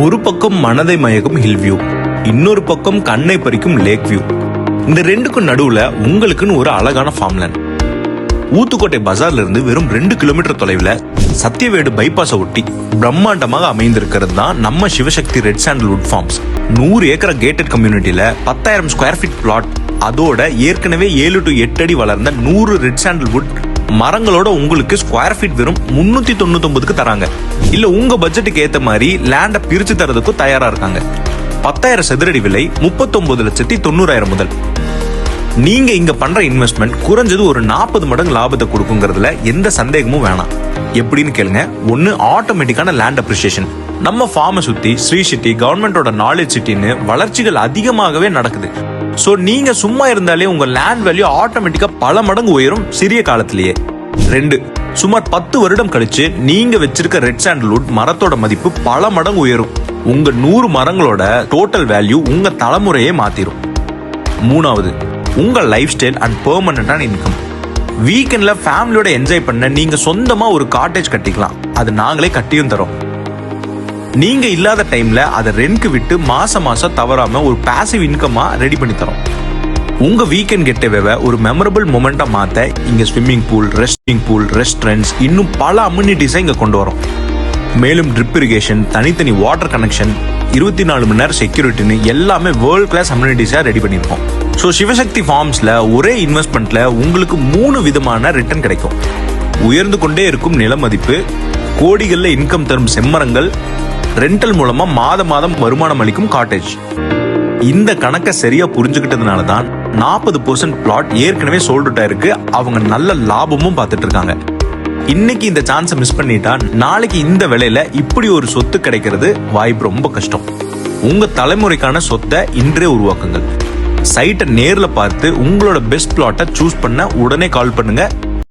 ஒரு பக்கம் மனதை மயக்கும் ஹில் வியூ, இன்னொரு பக்கம் கண்ணை பறிக்கும் லேக் வியூ. இந்த ரெண்டுக்கும் நடுவுல உங்களுக்குன்னு ஒரு அழகான ஃபார்ம்லேண்ட். ஊத்துக்கோட்டை பஜார்ல இருந்து வெறும் 2 கிலோமீட்டர் தொலைவில் சத்தியவேடு பைபாஸை ஒட்டி பிரம்மாண்டமாக அமைந்திருக்கிறது தான் நம்ம Sivasakthi red sandalwood farms. 100 acre gated கம்யூனிட்டியில 10,000 ஸ்கொயர் ஃபீட் பிளாட், அதோட ஏற்கனவே 7 to 8 அடி வளர்ந்த 100 ரெட் சாண்டல்வுட் மரங்களோட உங்களுக்கு ஸ்கொயர் ஃபீட் வெறும் 399க்கு தராங்க. இல்ல உங்க பட்ஜெட்டுக்கு ஏத்த மாதிரி லேண்ட பிரிச்சு தரதுக்கும் தயாரா இருக்காங்க. 10,000 சதுரடி விலை 39,90,000 முதல். நீங்க இங்க பண்ற இன்வெஸ்ட்மெண்ட் குறைஞ்சது ஒரு 40 மடங்கு லாபத்தை கொடுக்குங்கிறதுல எந்த சந்தேகமும் வேணாம். எப்படின்னு கேளுங்க. ஒன்னு, ஆட்டோமேட்டிக்கான லேண்ட் அப்ரிசியேஷன். நம்ம ஃபார்மை சுத்தி ஸ்ரீ சிட்டி, கவர்மெண்டோட நாலேஜ் சிட்டின்னு வளர்ச்சிகள் அதிகமாகவே நடக்குது. சோ நீங்க சும்மா இருந்தாலே உங்க லேண்ட் வேல்யூ ஆட்டோமேட்டிக்கா பல மடங்கு உயரும் சிறிய காலத்திலேயே. 2, சுமார் 10 வருடம் கழிச்சு நீங்க வச்சிருக்க ரெட் சாண்டல்வுட் மரத்தோட மதிப்பு பல மடங்கு உயரும். உங்க 100 மரங்களோட டோட்டல் வேல்யூ உங்க தலைமுறையே மாத்திரும். 3வது, உங்க லைஃப் ஸ்டைல் அண்ட் பெர்மனன்டான இன்கம். வீக்கெண்ட்ல ஃபேமிலியோட என்ஜாய் பண்ண நீங்க சொந்தமா ஒரு காட்டேஜ் கட்டிக்கலாம். அது நாங்களே கட்டியும் தரோம். நீங்க இல்லாத டைம்ல அதை ரெண்ட்க்கு விட்டு மாசம் தவறாம ஒரு பாசிவ் இன்கமா ரெடி பண்ணி தரோம். உங்க வீக்கெண்ட் கெட்டவேவை ஒரு மெமரபிள் மொமெண்டா மாத்த இங்க ஸ்விம்மிங் பூல், ரெஸ்டாரண்ட்ஸ், இன்னும் பல அம்யூனிட்டிஸை இங்க கொண்டு வரோம். மேலும் ட்ரிப் இரிகேஷன், தனித்தனி வாட்டர் கனெக்ஷன், 24 மணி நேரம் செக்யூரிட்டின்னு எல்லாமே வேர்ல்ட் கிளாஸ் அம்யூனிட்டிஸா ரெடி பண்ணிருக்கோம். ஸோ சிவசக்தி ஃபார்ம்ஸ்ல ஒரே இன்வெஸ்ட்மெண்ட்ல உங்களுக்கு 3 விதமான ரிட்டர்ன் கிடைக்கும். உயர்ந்து கொண்டே இருக்கும் நில மதிப்பு, கோடிகள்ல இன்கம் தரும் செம்மரங்கள், ரெண்டல் மூலமா மாதம் வருமானம் அளிக்கும் காட்டேஜ். இந்த கணக்கை சரியா புரிஞ்சுக்கிட்டதுனால தான் 40% பிளாட் ஏற்கனவே சோல்ட் அவுட் ஆயிருக்கு. அவங்க நல்ல லாபமும் பார்த்துட்டு இருக்காங்க. இன்னைக்கு இந்த சான்ஸை மிஸ் பண்ணிட்டா நாளைக்கு இந்த விலையில இப்படி ஒரு சொத்து கிடைக்கிறது வாய்ப்பு ரொம்ப கஷ்டம். உங்க தலைமுறைக்கான சொத்தை இன்றே உருவாக்குங்கள். சைட்டை நேர்ல பார்த்து உங்களோட பெஸ்ட் பிளாட்டை சூஸ் பண்ண உடனே கால் பண்ணுங்க.